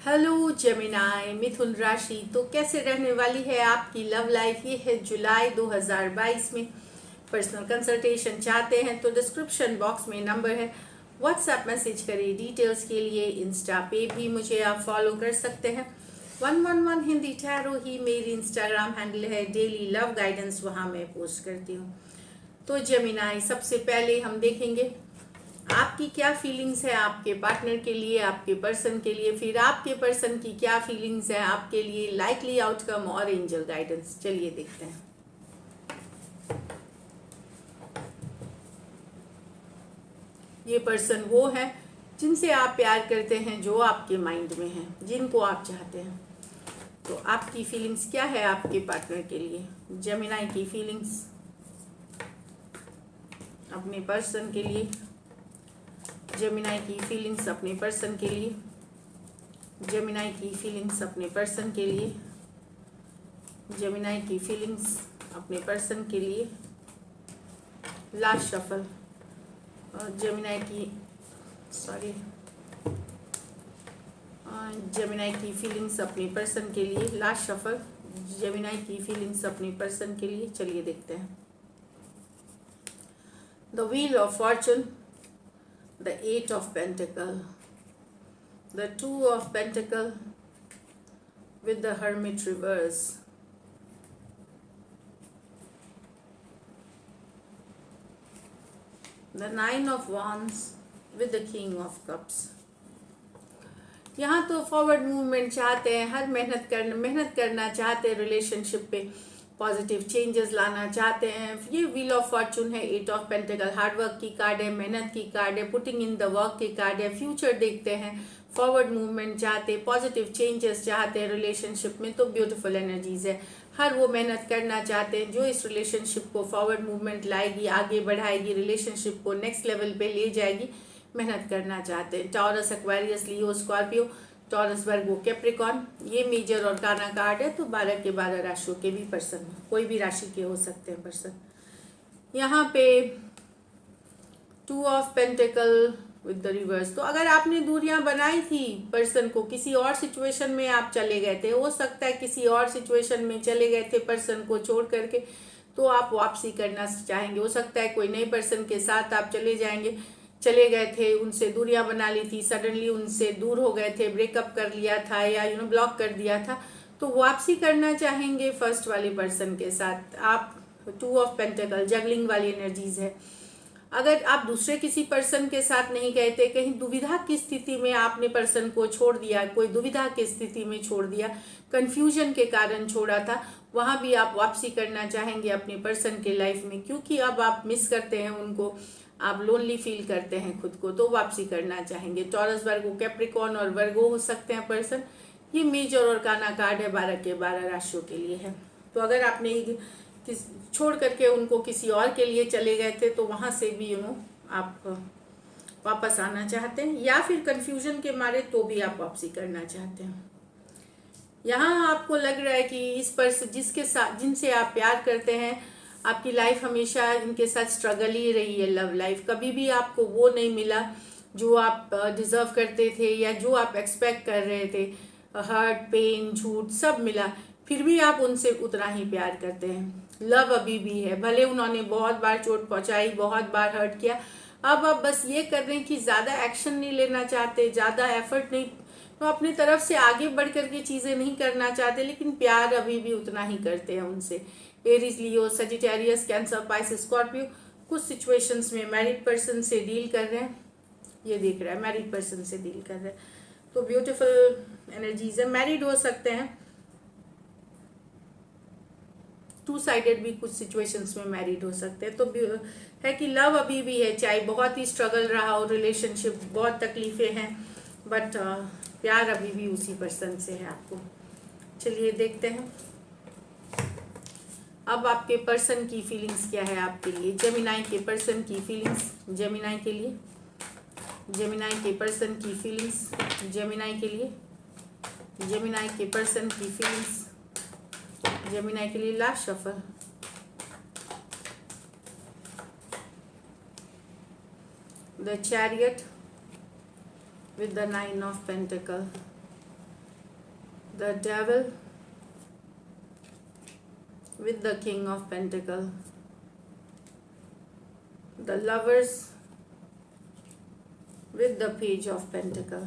Hello Gemini मिथुन राशि। तो कैसे रहने वाली है आपकी लव लाइफ? ये है जुलाई 2022 में। पर्सनल कंसल्टेशन चाहते हैं तो डिस्क्रिप्शन बॉक्स में नंबर है, व्हाट्सएप मैसेज करिए डिटेल्स के लिए। इंस्टा पे भी मुझे आप फॉलो कर सकते हैं। 111 हिंदी टैरो ही मेरी इंस्टाग्राम हैंडल है। डेली लव गाइडेंस वहाँ मैं पोस्ट करती हूँ। तो जेमिनाई, सबसे पहले हम देखेंगे आपकी क्या फीलिंग्स है आपके पार्टनर के लिए, आपके पर्सन के लिए, फिर आपके पर्सन की क्या फीलिंग्स है आपके लिए, लाइकली आउटकम और एंजल गाइडेंस। चलिए देखते हैं। ये पर्सन वो है जिनसे आप प्यार करते हैं, जो आपके माइंड में है, जिनको आप चाहते हैं। तो आपकी फीलिंग्स क्या है आपके पार्टनर के लिए? जेमिनाई की फीलिंग्स अपने पर्सन के लिए। जेमिनाई की फीलिंग्स अपने पर्सन के लिए। जेमिनाई की फीलिंग्स अपने पर्सन के लिए। जेमिनाई की फीलिंग्स अपने पर्सन के लिए। Last shuffle. जेमिनाई की जेमिनाई की फीलिंग्स अपने पर्सन के लिए। Last shuffle. जेमिनाई की फीलिंग्स अपने पर्सन के लिए। चलिए देखते हैं। The wheel of Fortune, the 8 of pentacle, the 2 of pentacle with the hermit reverse, the 9 of wands with the king of cups। यहाँ तो फॉरवर्ड मूवमेंट चाहते हैं, हर मेहनत करना चाहते हैं, रिलेशनशिप पे पॉजिटिव चेंजेस लाना चाहते हैं। ये व्हील ऑफ फॉर्चून है, 8 ऑफ पेंटिकल हार्डवर्क की कार्ड है, मेहनत की कार्ड है, पुटिंग इन द वर्क की कार्ड है। फ्यूचर देखते हैं, फॉरवर्ड मूवमेंट चाहते हैं, पॉजिटिव चेंजेस चाहते हैं रिलेशनशिप में। तो ब्यूटीफुल एनर्जीज है। हर वो मेहनत करना चाहते हैं जो इस रिलेशनशिप को फॉरवर्ड मूवमेंट लाएगी, आगे बढ़ाएगी, रिलेशनशिप को नेक्स्ट लेवल पे ले जाएगी। मेहनत करना चाहते हैं। टॉरस, एक्वेरियस, लियो, स्कॉर्पियो, टॉरस, वर्गो, कैप्रिकॉन। ये मेजर और काना कार्ड है। तो 12 के 12 राशियों के भी पर्सन, कोई भी राशि के हो सकते हैं पर्सन। यहाँ पे 2 of pentacle with the reverse. तो अगर आपने दूरियां बनाई थी पर्सन को, किसी और सिचुएशन में आप चले गए थे, हो सकता है किसी और सिचुएशन में चले गए थे पर्सन को छोड़ करके, तो आप वापसी करना चाहेंगे। हो सकता है कोई नए पर्सन के साथ आप चले गए थे, उनसे दूरियां बना ली थी, सडनली उनसे दूर हो गए थे, ब्रेकअप कर लिया था या ब्लॉक कर दिया था, तो वापसी करना चाहेंगे फर्स्ट वाले पर्सन के साथ आप। 2 ऑफ पेंटिकल जगलिंग वाली एनर्जीज है। अगर आप दूसरे किसी पर्सन के साथ नहीं गए थे, कहीं दुविधा की स्थिति में आपने पर्सन को छोड़ दिया, कोई दुविधा की स्थिति में छोड़ दिया, कंफ्यूजन के कारण छोड़ा था, वहां भी आप वापसी करना चाहेंगे अपने पर्सन के लाइफ में, क्योंकि अब आप मिस करते हैं उनको, आप लोनली फील करते हैं खुद को, तो वापसी करना चाहेंगे। टॉरस, वर्गो, कैप्रिकॉन और वर्गो हो सकते हैं पर्सन। ये मेजर और काना कार्ड है, 12 के 12 राशियों के लिए है। तो अगर आपने छोड़ करके उनको किसी और के लिए चले गए थे, तो वहां से भी आप वापस आना चाहते हैं, या फिर कंफ्यूजन के मारे तो भी आप वापसी करना चाहते हैं। यहाँ आपको लग रहा है कि इस पर्सन जिनसे आप प्यार करते हैं, आपकी लाइफ हमेशा इनके साथ स्ट्रगल ही रही है। लव लाइफ कभी भी आपको वो नहीं मिला जो आप डिजर्व करते थे या जो आप एक्सपेक्ट कर रहे थे। हर्ट, पेन, झूठ सब मिला, फिर भी आप उनसे उतना ही प्यार करते हैं। लव अभी भी है, भले उन्होंने बहुत बार चोट पहुंचाई, बहुत बार हर्ट किया। अब आप बस ये कर रहे हैं कि ज़्यादा एक्शन नहीं लेना चाहते, ज़्यादा एफर्ट नहीं, तो अपनी तरफ से आगे बढ़ करके चीज़ें नहीं करना चाहते, लेकिन प्यार अभी भी उतना ही करते हैं उनसे। Aries, Leo, Sagittarius, cancer, Pisces, Scorpio कुछ सिचुएशंस में मैरिड पर्सन से डील कर रहे हैं। ये दिख रहा है मैरिड पर्सन से डील कर रहे हैं, तो ब्यूटीफुल एनर्जीज है। मैरिड हो सकते हैं, 2 साइडेड भी कुछ सिचुएशंस में मैरिड हो सकते हैं। तो है कि लव अभी भी है, चाहे बहुत ही स्ट्रगल रहा हो रिलेशनशिप, बहुत तकलीफें हैं, बट प्यार अभी भी उसी पर्सन से है आपको। चलिए देखते हैं अब आपके पर्सन की फीलिंग्स क्या है आपके लिए। जेमिनाई के पर्सन की फीलिंग्स जेमिनाई के लिए। जेमिनाई के पर्सन की फीलिंग्स जेमिनाई के लिए। जेमिनाई के पर्सन की फीलिंग्स जेमिनाई के लिए। Last shuffle. The chariot with the 9 of Pentacle, the devil with the king of pentacle, the lovers with the page of pentacle.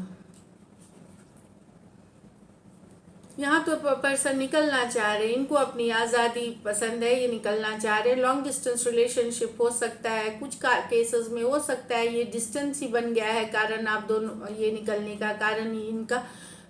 यहाँ तो पर्सन निकलना चाह रहे हैं, इनको अपनी आज़ादी पसंद है, ये निकलना चाह रहे हैं। लॉन्ग डिस्टेंस रिलेशनशिप हो सकता है, कुछ केसेस में हो सकता है ये डिस्टेंस ही बन गया है कारण आप दोनों, ये निकलने का कारण इनका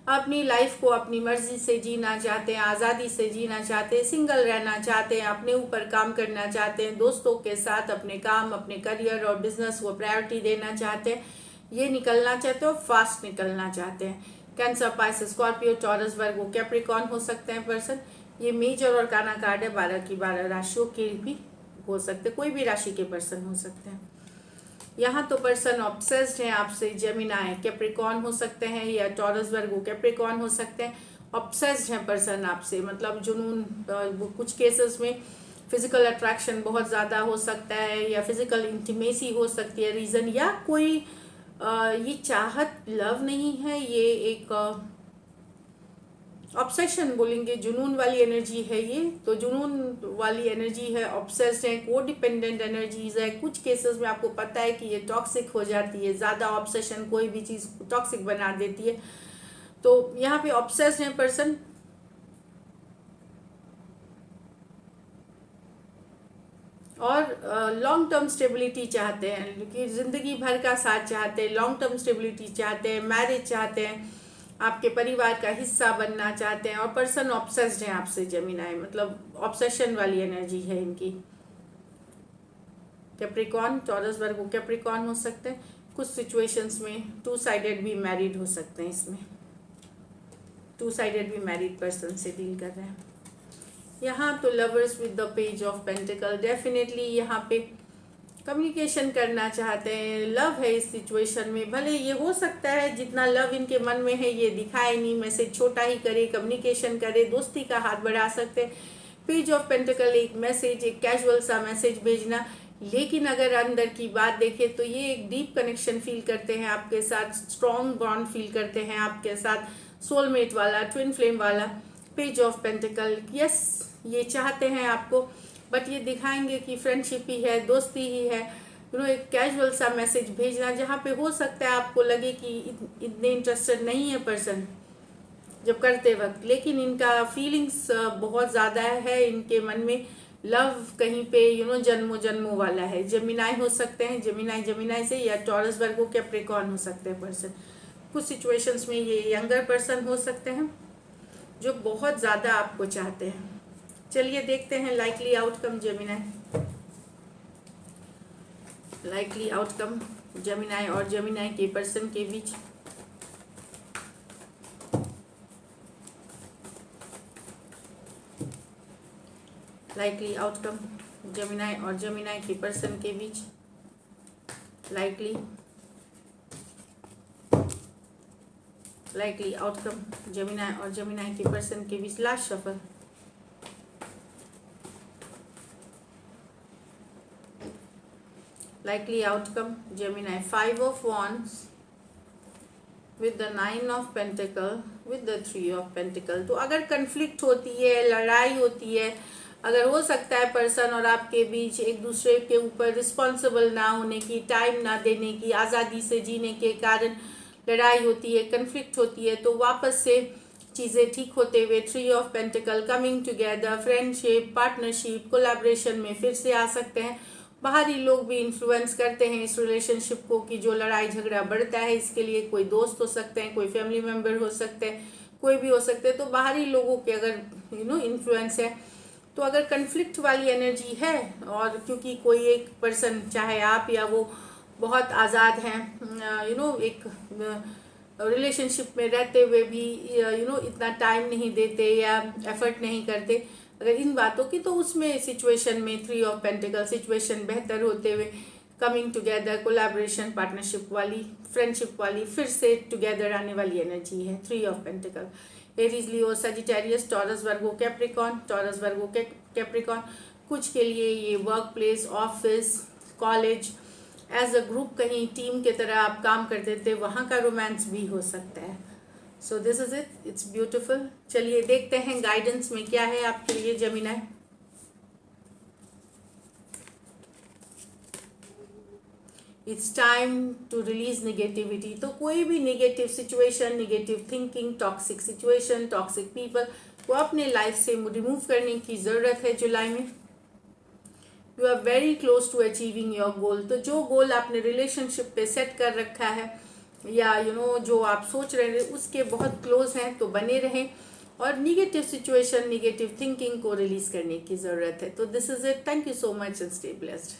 अपनी लाइफ को अपनी मर्जी से जीना चाहते हैं, आज़ादी से जीना चाहते हैं, सिंगल रहना चाहते हैं, अपने ऊपर काम करना चाहते हैं, दोस्तों के साथ अपने काम, अपने करियर और बिजनेस को प्रायोरिटी देना चाहते हैं, ये निकलना चाहते हैं और फास्ट निकलना चाहते हैं। Cancer, Pisces, Scorpio, taurus, Virgo, Capricorn हो सकते हैं पर्सन। ये मेजर और काना कार्ड है, 12 की 12 राशियों के भी हो सकते, कोई भी राशि के पर्सन हो सकते हैं। यहाँ तो पर्सन ऑब्सेस्ड हैं आपसे, जेमिनाई, कैप्रिकॉर्न हो सकते हैं या टॉरस, वर्गो, कैप्रिकॉर्न हो सकते हैं। ऑब्सेस्ड हैं पर्सन आपसे, मतलब जुनून, कुछ केसेस में फिजिकल अट्रैक्शन बहुत ज़्यादा हो सकता है या फिजिकल इंटीमेसी हो सकती है रीज़न, या कोई ये चाहत लव नहीं है, ये एक ऑब्सेशन बोलेंगे, जुनून वाली एनर्जी है ये, तो जुनून वाली एनर्जी है, ऑब्सेस्ड है, को डिपेंडेंट एनर्जीज है। कुछ केसेस में आपको पता है कि ये टॉक्सिक हो जाती है, ज़्यादा ऑब्सेशन कोई भी चीज़ टॉक्सिक बना देती है, तो यहाँ पे ऑब्सेस्ड है पर्सन। और लॉन्ग टर्म स्टेबिलिटी चाहते हैं, क्योंकि ज़िंदगी भर का साथ चाहते हैं, लॉन्ग टर्म स्टेबिलिटी चाहते हैं, मैरिज चाहते हैं, आपके परिवार का हिस्सा बनना चाहते हैं। और पर्सन ऑब्सेस्ड है आपसे, जेमिनाई, मतलब ऑब्सेशन वाली एनर्जी है इनकी। कैप्रिकॉर्न, टॉरस, वर्गो, कैप्रिकॉर्न हो सकते हैं। कुछ सिचुएशंस में टू साइडेड भी मैरिड हो सकते हैं, इसमें टू साइडेड भी मैरिड पर्सन से डील कर रहे हैं। यहाँ तो lovers with the page of pentacle, definitely यहाँ पे कम्युनिकेशन करना चाहते हैं, लव है इस सिचुएशन में। भले ये हो सकता है जितना लव इनके मन में है ये दिखाए नहीं, मैसेज छोटा ही करे, कम्युनिकेशन करे, दोस्ती का हाथ बढ़ा सकते हैं। पेज ऑफ पेंटिकल एक मैसेज, एक कैजुअल सा मैसेज भेजना, लेकिन अगर अंदर की बात देखें तो ये एक डीप कनेक्शन फील करते हैं आपके साथ, स्ट्रॉन्ग बॉन्ड फील करते हैं आपके साथ, सोलमेट वाला, ट्विन फ्लेम वाला। पेज ऑफ पेंटिकल, यस ये चाहते हैं आपको, बट ये दिखाएंगे कि फ्रेंडशिप ही है, दोस्ती ही है। एक कैजुअल सा मैसेज भेजना जहाँ पे हो सकता है आपको लगे कि इतने इंटरेस्टेड नहीं है पर्सन जब करते वक्त, लेकिन इनका फीलिंग्स बहुत ज़्यादा है इनके मन में, लव कहीं पे जन्मों जन्मों वाला है। जेमिनाई हो सकते हैं, जेमिनाई से, या टॉरस, वर्गो, कैप्रिकॉर्न हो सकते हैं पर्सन। कुछ सिचुएशंस में ये यंगर पर्सन हो सकते हैं जो बहुत ज़्यादा आपको चाहते हैं। चलिए देखते हैं likely outcome Gemini, likely outcome Gemini और जेमिनाई के पर्सन के बीच। लाइकली आउटकम जेमिनाई और जेमिनाई के पर्सन के बीच, लाइकली आउटकम जेमिनाई और जेमिनाई के पर्सन के बीच। Last shuffle, likely outcome Gemini, 5 of Wands with the 9 of Pentacle with the 3 of Pentacle। तो अगर कन्फ्लिक्ट होती है, लड़ाई होती है, अगर हो सकता है पर्सन और आपके बीच एक दूसरे के ऊपर रिस्पॉन्सिबल ना होने की, टाइम ना देने की, आज़ादी से जीने के कारण लड़ाई होती है, कन्फ्लिक्ट होती है, तो वापस से चीज़ें ठीक होते हुए 3 of pentacle, coming together, friendship, partnership, collaboration में फिर से आ सकते हैं। बाहरी लोग भी इन्फ्लुएंस करते हैं इस रिलेशनशिप को कि जो लड़ाई झगड़ा बढ़ता है, इसके लिए कोई दोस्त हो सकते हैं, कोई फैमिली मेम्बर हो सकते हैं, कोई भी हो सकते हैं। तो बाहरी लोगों के अगर इन्फ्लुएंस है, तो अगर कन्फ्लिक्ट वाली एनर्जी है, और क्योंकि कोई एक पर्सन, चाहे आप या वो, बहुत आज़ाद हैं, एक रिलेशनशिप में रहते हुए भी इतना टाइम नहीं देते या एफर्ट नहीं करते, अगर इन बातों की, तो उसमें सिचुएशन में 3 ऑफ पेंटिकल, सिचुएशन बेहतर होते हुए कमिंग टुगेदर, कोलैबोरेशन, पार्टनरशिप वाली, फ्रेंडशिप वाली, फिर से टुगेदर आने वाली एनर्जी है 3 of pentacles. Aries, Leo, Sagittarius, Taurus, Virgo, Capricorn, Taurus, Virgo, Capricorn. कुछ के लिए ये work place, office, college, as a group कहीं टीम की तरह आप काम करते थे, वहाँ का रोमांस भी हो सकता है। So this is it, it's beautiful. चलिए देखते हैं गाइडेंस में क्या है आपके लिए Gemini. It's time to release negativity. तो कोई भी negative situation, negative thinking, toxic situation, toxic people को अपने लाइफ से रिमूव करने की ज़रूरत है जुलाई में। You are very close to achieving your goal. तो जो गोल आपने रिलेशनशिप पे सेट कर रखा है या जो आप सोच रहे हैं उसके बहुत क्लोज हैं, तो बने रहें। और निगेटिव सिचुएशन, निगेटिव थिंकिंग को रिलीज करने की ज़रूरत है। तो this is it. Thank you so much and stay blessed.